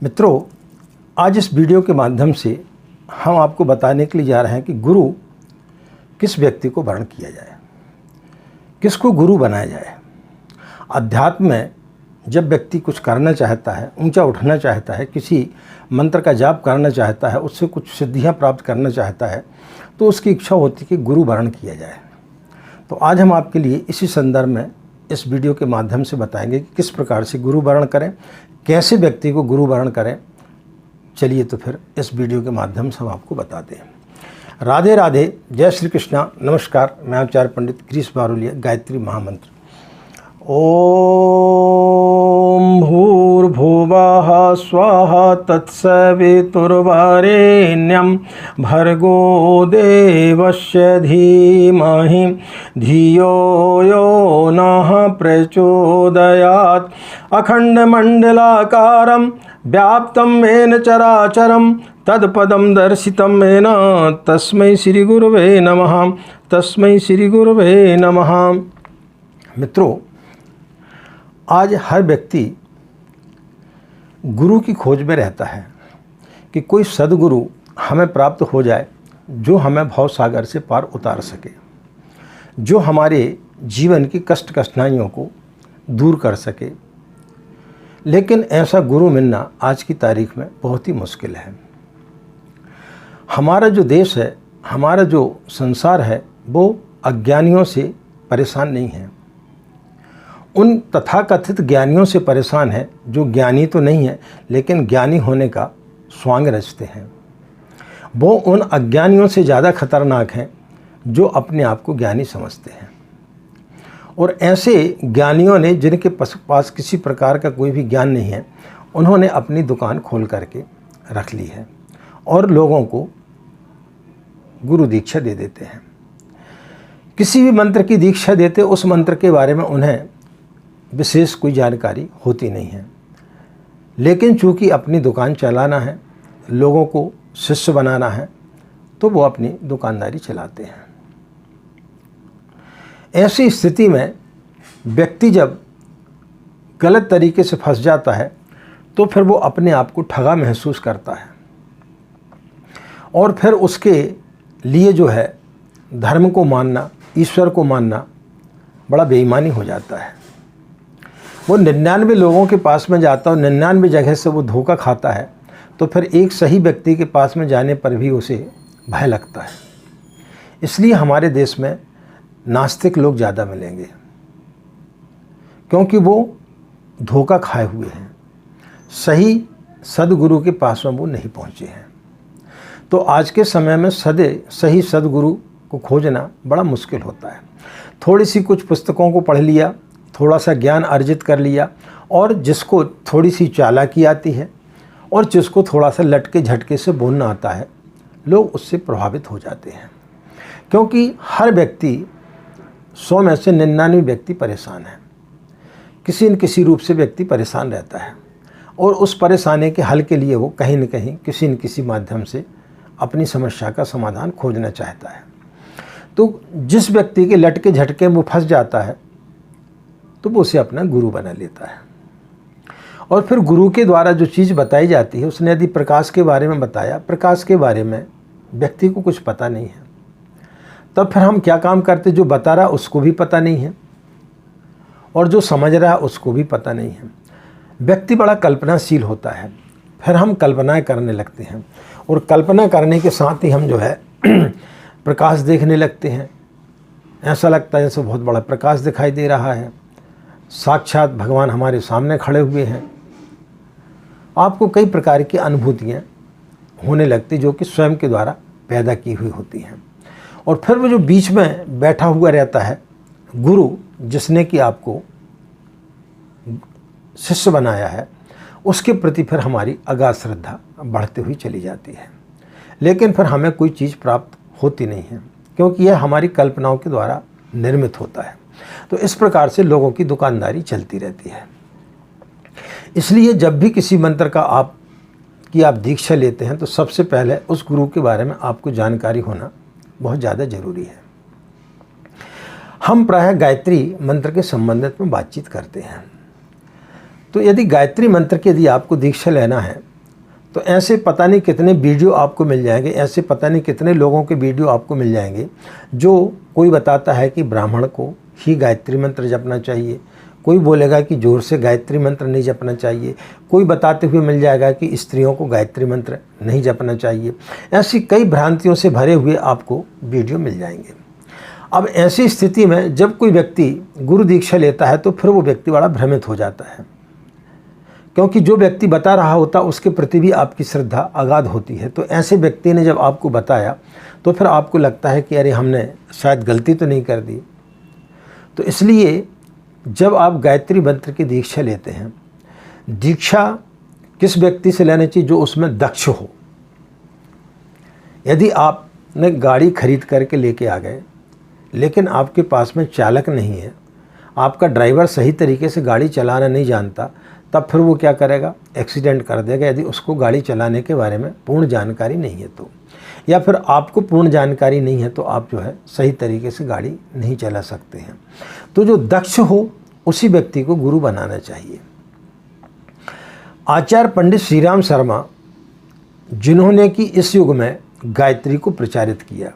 मित्रों, आज इस वीडियो के माध्यम से हम आपको बताने के लिए जा रहे हैं कि गुरु किस व्यक्ति को वर्ण किया जाए, किसको गुरु बनाया जाए। अध्यात्म में जब व्यक्ति कुछ करना चाहता है, ऊंचा उठना चाहता है, किसी मंत्र का जाप करना चाहता है, उससे कुछ सिद्धियां प्राप्त करना चाहता है, तो उसकी इच्छा होती है कि गुरु वर्ण किया जाए। तो आज हम आपके लिए इसी संदर्भ में इस वीडियो के माध्यम से बताएंगे कि किस प्रकार से गुरु वर्ण करें, कैसे व्यक्ति को गुरु वर्ण करें। चलिए तो फिर इस वीडियो के माध्यम से हम आपको बताते हैं। राधे राधे, जय श्री कृष्णा, नमस्कार। मैं आचार्य पंडित गिरीश बारोलिया। गायत्री महामंत्र। ओम भूर्भुवः स्वाहा तत्सवितुर्वरेण्यं भर्गो देवस्य धीमहि धियो यो नः प्रचोदयात्। अखण्डमण्डलाकारं व्याप्तं येन चराचरं तत्पदं दर्शितं येन तस्मै श्री गुरुवे नमः। तस्मै श्री गुरुवे नमः। मित्रों, आज हर व्यक्ति गुरु की खोज में रहता है कि कोई सद्गुरु हमें प्राप्त हो जाए जो हमें भव सागर से पार उतार सके, जो हमारे जीवन की कष्ट कठिनाइयों को दूर कर सके। लेकिन ऐसा गुरु मिलना आज की तारीख में बहुत ही मुश्किल है। हमारा जो देश है, हमारा जो संसार है, वो अज्ञानियों से परेशान नहीं है, उन तथाकथित ज्ञानियों से परेशान है जो ज्ञानी तो नहीं है लेकिन ज्ञानी होने का स्वांग रचते हैं। वो उन अज्ञानियों से ज़्यादा खतरनाक हैं जो अपने आप को ज्ञानी समझते हैं। और ऐसे ज्ञानियों ने जिनके पास किसी प्रकार का कोई भी ज्ञान नहीं है, उन्होंने अपनी दुकान खोल करके रख ली है और लोगों को गुरु दीक्षा दे देते हैं। किसी भी मंत्र की दीक्षा देते, उस मंत्र के बारे में उन्हें विशेष कोई जानकारी होती नहीं है, लेकिन चूंकि अपनी दुकान चलाना है, लोगों को शिष्य बनाना है, तो वो अपनी दुकानदारी चलाते हैं। ऐसी स्थिति में व्यक्ति जब गलत तरीके से फंस जाता है तो फिर वो अपने आप को ठगा महसूस करता है और फिर उसके लिए जो है धर्म को मानना, ईश्वर को मानना बड़ा बेईमानी हो जाता है। वो 99 लोगों के पास में जाता है और 99 जगह से वो धोखा खाता है, तो फिर एक सही व्यक्ति के पास में जाने पर भी उसे भय लगता है। इसलिए हमारे देश में नास्तिक लोग ज़्यादा मिलेंगे, क्योंकि वो धोखा खाए हुए हैं, सही सद्गुरु के पास में वो नहीं पहुँचे हैं। तो आज के समय में सही सद्गुरु को खोजना बड़ा मुश्किल होता है। थोड़ी सी कुछ पुस्तकों को पढ़ लिया, थोड़ा सा ज्ञान अर्जित कर लिया, और जिसको थोड़ी सी चालाकी आती है और जिसको थोड़ा सा लटके झटके से बोलना आता है, लोग उससे प्रभावित हो जाते हैं। क्योंकि हर व्यक्ति 100 में से 99 व्यक्ति परेशान है, किसी न किसी रूप से व्यक्ति परेशान रहता है और उस परेशानी के हल के लिए वो कहीं न कहीं किसी न किसी माध्यम से अपनी समस्या का समाधान खोजना चाहता है। तो जिस व्यक्ति के लटके झटके वो फंस जाता है तो वो उसे अपना गुरु बना लेता है। और फिर गुरु के द्वारा जो चीज़ बताई जाती है, उसने यदि प्रकाश के बारे में बताया, प्रकाश के बारे में व्यक्ति को कुछ पता नहीं है, तब फिर हम क्या काम करते, जो बता रहा उसको भी पता नहीं है और जो समझ रहा उसको भी पता नहीं है। व्यक्ति बड़ा कल्पनाशील होता है, फिर हम कल्पनाएं करने लगते हैं और कल्पना करने के साथ ही हम जो है प्रकाश देखने लगते हैं। ऐसा लगता है जैसे बहुत बड़ा प्रकाश दिखाई दे रहा है, साक्षात भगवान हमारे सामने खड़े हुए हैं। आपको कई प्रकार की अनुभूतियाँ होने लगती जो कि स्वयं के द्वारा पैदा की हुई होती हैं। और फिर वो जो बीच में बैठा हुआ रहता है गुरु, जिसने कि आपको शिष्य बनाया है, उसके प्रति फिर हमारी अगाध श्रद्धा बढ़ती हुई चली जाती है। लेकिन फिर हमें कोई चीज़ प्राप्त होती नहीं है, क्योंकि यह हमारी कल्पनाओं के द्वारा निर्मित होता है। तो इस प्रकार से लोगों की दुकानदारी चलती रहती है। इसलिए जब भी किसी मंत्र का आप दीक्षा लेते हैं तो सबसे पहले उस गुरु के बारे में आपको जानकारी होना बहुत ज़्यादा ज़रूरी है। हम प्रायः गायत्री मंत्र के संबंधित में बातचीत करते हैं। तो यदि गायत्री मंत्र की यदि आपको दीक्षा लेना है तो ऐसे पता नहीं कितने वीडियो आपको मिल जाएंगे, ऐसे पता नहीं कितने लोगों के वीडियो आपको मिल जाएंगे जो कोई बताता है कि ब्राह्मण को ही गायत्री मंत्र जपना चाहिए, कोई बोलेगा कि जोर से गायत्री मंत्र नहीं जपना चाहिए, कोई बताते हुए मिल जाएगा कि स्त्रियों को गायत्री मंत्र नहीं जपना चाहिए। ऐसी कई भ्रांतियों से भरे हुए आपको वीडियो मिल जाएंगे। अब ऐसी स्थिति में जब कोई व्यक्ति गुरु दीक्षा लेता है तो फिर वो व्यक्ति बड़ा भ्रमित हो जाता है, क्योंकि जो व्यक्ति बता रहा होता उसके प्रति भी आपकी श्रद्धा अगाध होती है। तो ऐसे व्यक्ति ने जब आपको बताया तो फिर आपको लगता है कि अरे हमने शायद गलती तो नहीं कर दी। तो इसलिए जब आप गायत्री मंत्र की दीक्षा लेते हैं, दीक्षा किस व्यक्ति से लेनी चाहिए? जो उसमें दक्ष हो। यदि आपने गाड़ी खरीद करके लेके आ गए लेकिन आपके पास में चालक नहीं है, आपका ड्राइवर सही तरीके से गाड़ी चलाना नहीं जानता, तब फिर वो क्या करेगा? एक्सीडेंट कर देगा, यदि उसको गाड़ी चलाने के बारे में पूर्ण जानकारी नहीं है तो, या फिर आपको पूर्ण जानकारी नहीं है तो आप जो है सही तरीके से गाड़ी नहीं चला सकते हैं। तो जो दक्ष हो उसी व्यक्ति को गुरु बनाना चाहिए। आचार्य पंडित श्री राम शर्मा, जिन्होंने कि इस युग में गायत्री को प्रचारित किया,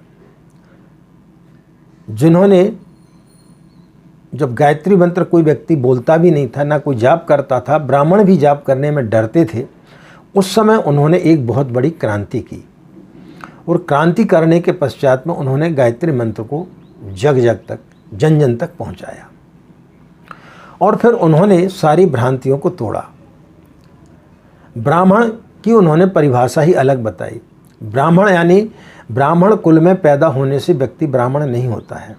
जिन्होंने जब गायत्री मंत्र कोई व्यक्ति बोलता भी नहीं था, ना कोई जाप करता था, ब्राह्मण भी जाप करने में डरते थे, उस समय उन्होंने एक बहुत बड़ी क्रांति की। और क्रांति करने के पश्चात में उन्होंने गायत्री मंत्र को जग जग तक, जन जन तक पहुंचाया। और फिर उन्होंने सारी भ्रांतियों को तोड़ा। ब्राह्मण की उन्होंने परिभाषा ही अलग बताई। ब्राह्मण यानी ब्राह्मण कुल में पैदा होने से व्यक्ति ब्राह्मण नहीं होता है,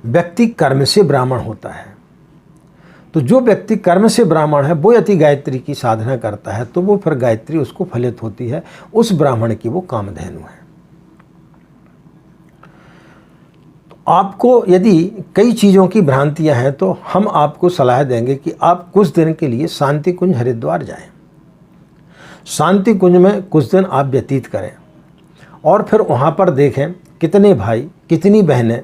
व्यक्ति कर्म से ब्राह्मण होता है। तो जो व्यक्ति कर्म से ब्राह्मण है वो यदि गायत्री की साधना करता है तो वो फिर गायत्री उसको फलित होती है, उस ब्राह्मण की वो कामधेनु है। तो आपको यदि कई चीज़ों की भ्रांतियां हैं तो हम आपको सलाह देंगे कि आप कुछ दिन के लिए शांति कुंज हरिद्वार जाएं, शांति कुंज में कुछ दिन आप व्यतीत करें और फिर वहाँ पर देखें कितने भाई कितनी बहनें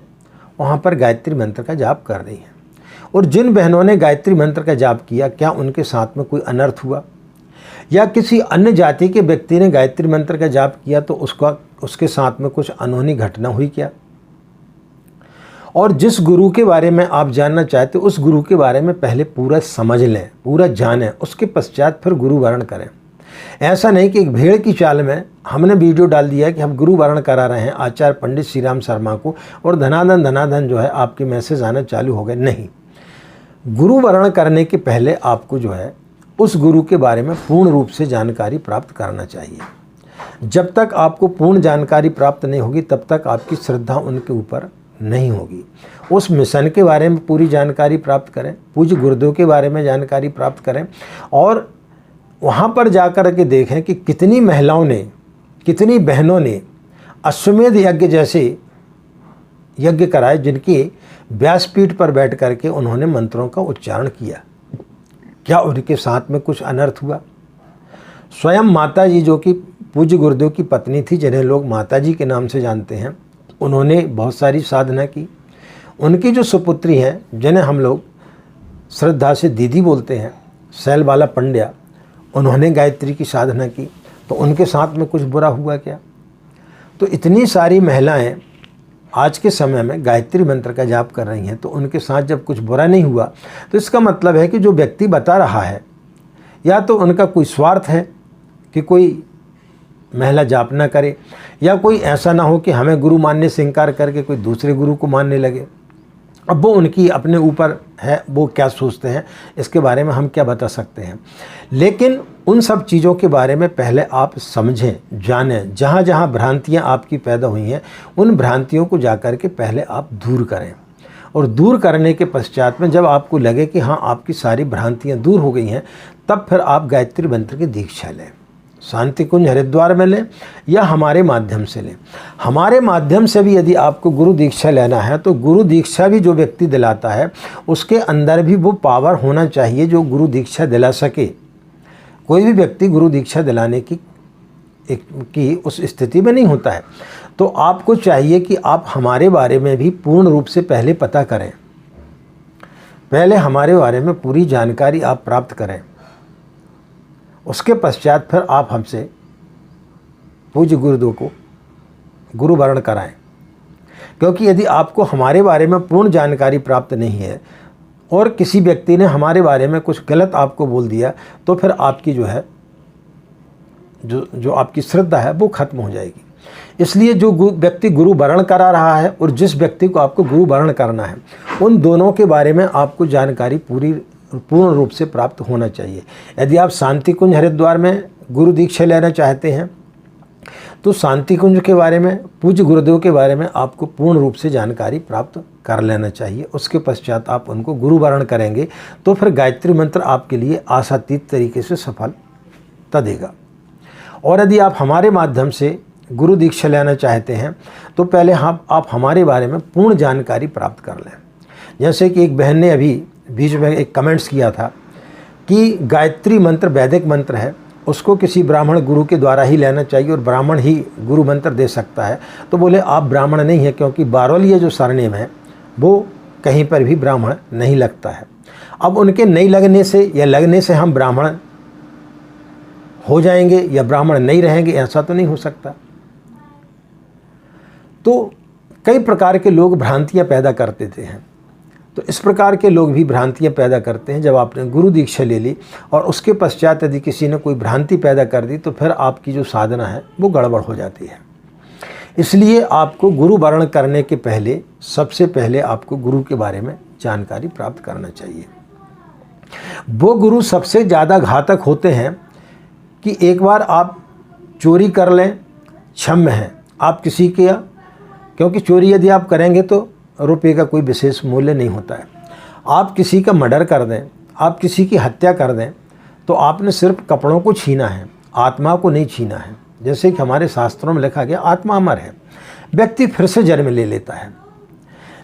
वहाँ पर गायत्री मंत्र का जाप कर रही हैं। और जिन बहनों ने गायत्री मंत्र का जाप किया, क्या उनके साथ में कोई अनर्थ हुआ? या किसी अन्य जाति के व्यक्ति ने गायत्री मंत्र का जाप किया तो उसके साथ में कुछ अनहोनी घटना हुई क्या? और जिस गुरु के बारे में आप जानना चाहते उस गुरु के बारे में पहले पूरा समझ लें, पूरा जानें, उसके पश्चात फिर गुरु वर्ण करें। ऐसा नहीं कि एक भेड़ की चाल में हमने वीडियो डाल दिया कि हम गुरु वर्ण करा रहे हैं आचार्य पंडित श्री राम शर्मा को और धनाधन जो है आपके मैसेज आना चालू हो गए। नहीं, गुरु वर्ण करने के पहले आपको जो है उस गुरु के बारे में पूर्ण रूप से जानकारी प्राप्त करना चाहिए। जब तक आपको पूर्ण जानकारी प्राप्त नहीं होगी तब तक आपकी श्रद्धा उनके ऊपर नहीं होगी। उस मिशन के बारे में पूरी जानकारी प्राप्त करें, पूज्य गुरुदेव के बारे में जानकारी प्राप्त करें और वहाँ पर जाकर के देखें कि कितनी महिलाओं ने, कितनी बहनों ने अश्वमेध यज्ञ जैसे यज्ञ कराए जिनकी व्यासपीठ पर बैठ करके उन्होंने मंत्रों का उच्चारण किया। क्या उनके साथ में कुछ अनर्थ हुआ? स्वयं माता जी जो कि पूज्य गुरुदेव की पत्नी थी, जिन्हें लोग माता जी के नाम से जानते हैं, उन्होंने बहुत सारी साधना की। उनकी जो सुपुत्री हैं, जिन्हें हम लोग श्रद्धा से दीदी बोलते हैं, शैलबाला पंड्या, उन्होंने गायत्री की साधना की, तो उनके साथ में कुछ बुरा हुआ क्या? तो इतनी सारी महिलाएं आज के समय में गायत्री मंत्र का जाप कर रही हैं, तो उनके साथ जब कुछ बुरा नहीं हुआ तो इसका मतलब है कि जो व्यक्ति बता रहा है या तो उनका कोई स्वार्थ है कि कोई महिला जाप ना करे, या कोई ऐसा ना हो कि हमें गुरु मानने से इनकार करके कोई दूसरे गुरु को मानने लगे। अब वो उनकी अपने ऊपर है, वो क्या सोचते हैं इसके बारे में हम क्या बता सकते हैं। लेकिन उन सब चीज़ों के बारे में पहले आप समझें, जानें। जहाँ जहाँ भ्रांतियाँ आपकी पैदा हुई हैं उन भ्रांतियों को जाकर के पहले आप दूर करें। और दूर करने के पश्चात में जब आपको लगे कि हाँ आपकी सारी भ्रांतियाँ दूर हो गई हैं, तब फिर आप गायत्री मंत्र की दीक्षा लें। शांति कुंज हरिद्वार में लें या हमारे माध्यम से लें। हमारे माध्यम से भी यदि आपको गुरु दीक्षा लेना है तो गुरु दीक्षा भी जो व्यक्ति दिलाता है उसके अंदर भी वो पावर होना चाहिए जो गुरु दीक्षा दिला सके। कोई भी व्यक्ति गुरु दीक्षा दिलाने की उस स्थिति में नहीं होता है। तो आपको चाहिए कि आप हमारे बारे में भी पूर्ण रूप से पहले पता करें, पहले हमारे बारे में पूरी जानकारी आप प्राप्त करें। उसके पश्चात फिर आप हमसे पूज्य गुरुदेव को गुरु वरण कराएं। क्योंकि यदि आपको हमारे बारे में पूर्ण जानकारी प्राप्त नहीं है और किसी व्यक्ति ने हमारे बारे में कुछ गलत आपको बोल दिया तो फिर आपकी जो है जो आपकी श्रद्धा है वो खत्म हो जाएगी। इसलिए जो व्यक्ति गुरु वरण करा रहा है और जिस व्यक्ति को आपको गुरु वरण करना है, उन दोनों के बारे में आपको जानकारी पूर्ण रूप से प्राप्त होना चाहिए। यदि आप शांति कुंज हरिद्वार में गुरु दीक्षा लेना चाहते हैं तो शांति कुंज के बारे में, पूज्य गुरुदेव के बारे में आपको पूर्ण रूप से जानकारी प्राप्त कर लेना चाहिए। उसके पश्चात आप उनको गुरु वरण करेंगे तो फिर गायत्री मंत्र आपके लिए आशातीत तरीके से सफलता देगा। और यदि आप हमारे माध्यम से गुरु दीक्षा लेना चाहते हैं तो पहले आप हमारे बारे में पूर्ण जानकारी प्राप्त कर लें। जैसे कि एक बहन ने अभी बीच में एक कमेंट्स किया था कि गायत्री मंत्र वैदिक मंत्र है, उसको किसी ब्राह्मण गुरु के द्वारा ही लेना चाहिए और ब्राह्मण ही गुरु मंत्र दे सकता है। तो बोले आप ब्राह्मण नहीं है, क्योंकि बारोलिया जो सरनेम है वो कहीं पर भी ब्राह्मण नहीं लगता है। अब उनके नहीं लगने से या लगने से हम ब्राह्मण हो जाएंगे या ब्राह्मण नहीं रहेंगे, ऐसा तो नहीं हो सकता। तो कई प्रकार के लोग भ्रांतियां पैदा करते थे हैं। तो इस प्रकार के लोग भी भ्रांतियां पैदा करते हैं। जब आपने गुरु दीक्षा ले ली और उसके पश्चात यदि किसी ने कोई भ्रांति पैदा कर दी तो फिर आपकी जो साधना है वो गड़बड़ हो जाती है। इसलिए आपको गुरु वरण करने के पहले सबसे पहले आपको गुरु के बारे में जानकारी प्राप्त करना चाहिए। वो गुरु सबसे ज़्यादा घातक होते हैं कि एक बार आप चोरी कर लें, क्षम्य है आप किसी के, क्योंकि चोरी यदि आप करेंगे तो रुपये का कोई विशेष मूल्य नहीं होता है। आप किसी का मर्डर कर दें, आप किसी की हत्या कर दें तो आपने सिर्फ कपड़ों को छीना है, आत्मा को नहीं छीना है। जैसे कि हमारे शास्त्रों में लिखा गया आत्मा अमर है, व्यक्ति फिर से जन्म ले लेता है।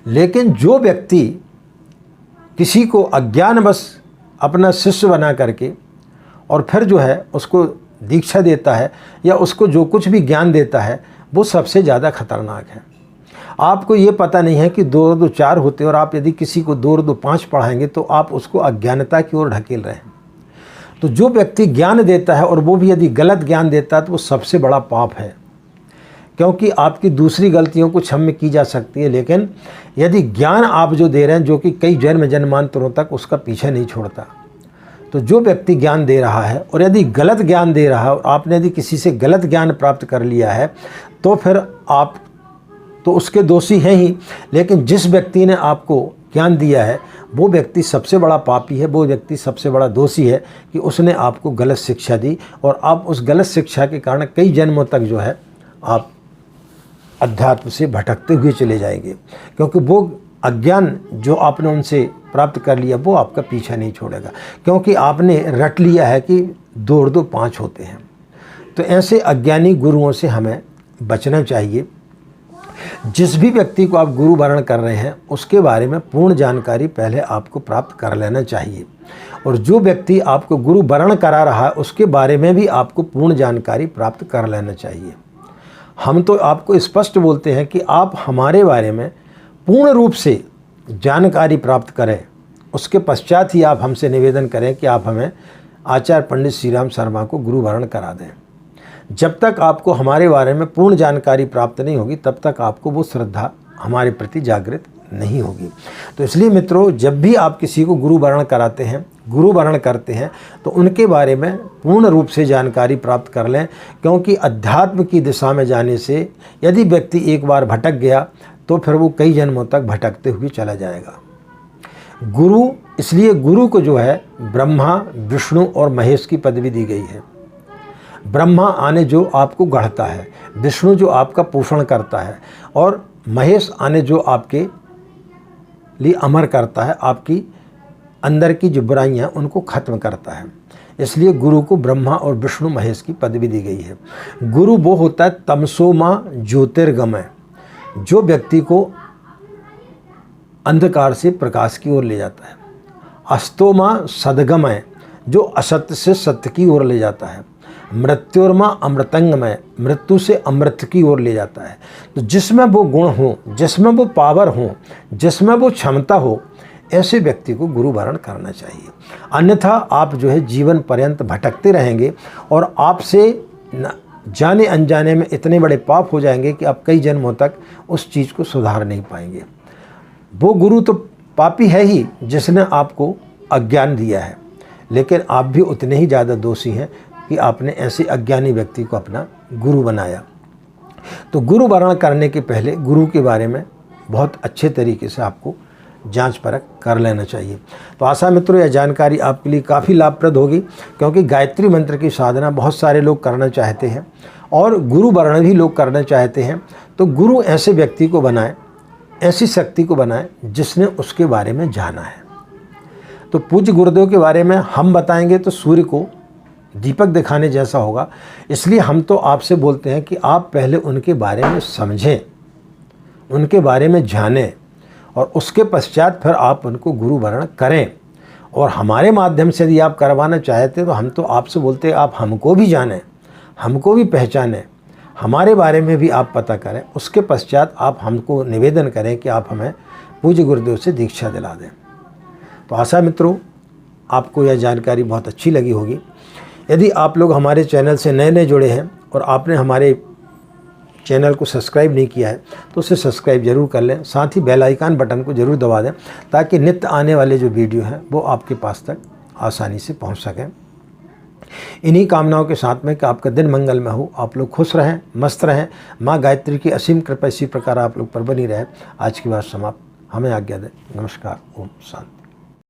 लेकिन जो व्यक्ति किसी को अज्ञानवश अपना शिष्य बना करके और फिर जो है उसको दीक्षा देता है या उसको जो कुछ भी ज्ञान देता है वो सबसे ज़्यादा खतरनाक है। आपको ये पता नहीं है कि 2 और 2 4 होते और आप यदि किसी को 2 और 2 5 पढ़ाएंगे तो आप उसको अज्ञानता की ओर ढकेल रहे हैं। तो जो व्यक्ति ज्ञान देता है और वो भी यदि गलत ज्ञान देता है तो वो सबसे बड़ा पाप है, क्योंकि आपकी दूसरी गलतियों को क्षम्य की जा सकती है। लेकिन यदि ज्ञान आप जो दे रहे हैं जो कि कई जन्म जन्मांतरों तक उसका पीछा नहीं छोड़ता, तो जो व्यक्ति ज्ञान दे रहा है और यदि गलत ज्ञान दे रहा है और आपने यदि किसी से गलत ज्ञान प्राप्त कर लिया है तो फिर आप तो उसके दोषी हैं ही। लेकिन जिस व्यक्ति ने आपको ज्ञान दिया है वो व्यक्ति सबसे बड़ा पापी है, वो व्यक्ति सबसे बड़ा दोषी है कि उसने आपको गलत शिक्षा दी और आप उस गलत शिक्षा के कारण कई जन्मों तक जो है आप अध्यात्म से भटकते हुए चले जाएंगे, क्योंकि वो अज्ञान जो आपने उनसे प्राप्त कर लिया वो आपका पीछा नहीं छोड़ेगा, क्योंकि आपने रट लिया है कि 2 और 2 5 होते हैं। तो ऐसे अज्ञानी गुरुओं से हमें बचना चाहिए। जिस भी व्यक्ति को आप गुरु वरण कर रहे हैं उसके बारे में पूर्ण जानकारी पहले आपको प्राप्त कर लेना चाहिए, और जो व्यक्ति आपको गुरु वरण करा रहा है उसके बारे में भी आपको पूर्ण जानकारी प्राप्त कर लेना चाहिए। हम तो आपको स्पष्ट बोलते हैं कि आप हमारे बारे में पूर्ण रूप से जानकारी प्राप्त करें, उसके पश्चात ही आप हमसे निवेदन करें कि आप हमें आचार्य पंडित श्री राम शर्मा को गुरु वरण करा दें। जब तक आपको हमारे बारे में पूर्ण जानकारी प्राप्त नहीं होगी तब तक आपको वो श्रद्धा हमारे प्रति जागृत नहीं होगी। तो इसलिए मित्रों, जब भी आप किसी को गुरु वरण कराते हैं, गुरु वरण करते हैं, तो उनके बारे में पूर्ण रूप से जानकारी प्राप्त कर लें, क्योंकि अध्यात्म की दिशा में जाने से यदि व्यक्ति एक बार भटक गया तो फिर वो कई जन्मों तक भटकते हुए चला जाएगा। गुरु, इसलिए गुरु को जो है ब्रह्मा, विष्णु और महेश की पदवी दी गई है। ब्रह्मा आने जो आपको गढ़ता है, विष्णु जो आपका पोषण करता है और महेश आने जो आपके लिए अमर करता है, आपकी अंदर की जो बुराइयाँ उनको खत्म करता है। इसलिए गुरु को ब्रह्मा और विष्णु महेश की पदवी दी गई है। गुरु वो होता है तमसोमा ज्योतिर्गमय, जो व्यक्ति को अंधकार से प्रकाश की ओर ले जाता है। अस्तोमा सदगमय, जो असत्य से सत्य की ओर ले जाता है। मृत्युर्मा अमृतंगमय, मृत्यु से अमृत की ओर ले जाता है। तो जिसमें वो गुण हो, जिसमें वो पावर हो, जिसमें वो क्षमता हो, ऐसे व्यक्ति को गुरु वरण करना चाहिए। अन्यथा आप जो है जीवन पर्यंत भटकते रहेंगे और आपसे जाने अनजाने में इतने बड़े पाप हो जाएंगे कि आप कई जन्मों तक उस चीज़ को सुधार नहीं पाएंगे। वो गुरु तो पापी है ही जिसने आपको अज्ञान दिया है, लेकिन आप भी उतने ही ज़्यादा दोषी हैं कि आपने ऐसे अज्ञानी व्यक्ति को अपना गुरु बनाया। तो गुरु वरण करने के पहले गुरु के बारे में बहुत अच्छे तरीके से आपको जांच परख कर लेना चाहिए। तो आशा मित्रों यह जानकारी आपके लिए काफ़ी लाभप्रद होगी, क्योंकि गायत्री मंत्र की साधना बहुत सारे लोग करना चाहते हैं और गुरु वर्ण भी लोग करना चाहते हैं। तो गुरु ऐसे व्यक्ति को बनाए, ऐसी शक्ति को बनाए जिसने उसके बारे में जाना है। तो पूज्य गुरुदेव के बारे में हम बताएंगे तो सूर्य को दीपक दिखाने जैसा होगा, इसलिए हम तो आपसे बोलते हैं कि आप पहले उनके बारे में समझें, उनके बारे में जानें और उसके पश्चात फिर आप उनको गुरु वर्ण करें। और हमारे माध्यम से यदि आप करवाना चाहते तो हम तो आपसे बोलते हैं आप हमको भी जानें, हमको भी पहचानें, हमारे बारे में भी आप पता करें। उसके पश्चात आप हमको निवेदन करें कि आप हमें पूज्य गुरुदेव से दीक्षा दिला दें। तो आशा मित्रों आपको यह जानकारी बहुत अच्छी लगी होगी। यदि आप लोग हमारे चैनल से नए नए जुड़े हैं और आपने हमारे चैनल को सब्सक्राइब नहीं किया है तो उसे सब्सक्राइब जरूर कर लें, साथ ही बेल आइकन बटन को जरूर दबा दें ताकि नित्य आने वाले जो वीडियो हैं वो आपके पास तक आसानी से पहुंच सकें। इन्हीं कामनाओं के साथ में कि आपका दिन मंगलमय हो, आप लोग खुश रहें, मस्त रहें, माँ गायत्री की असीम कृपा इसी प्रकार आप लोग पर बनी रहे। आज की बात समाप्त, हमें आज्ञा दें। नमस्कार, ओम शांति।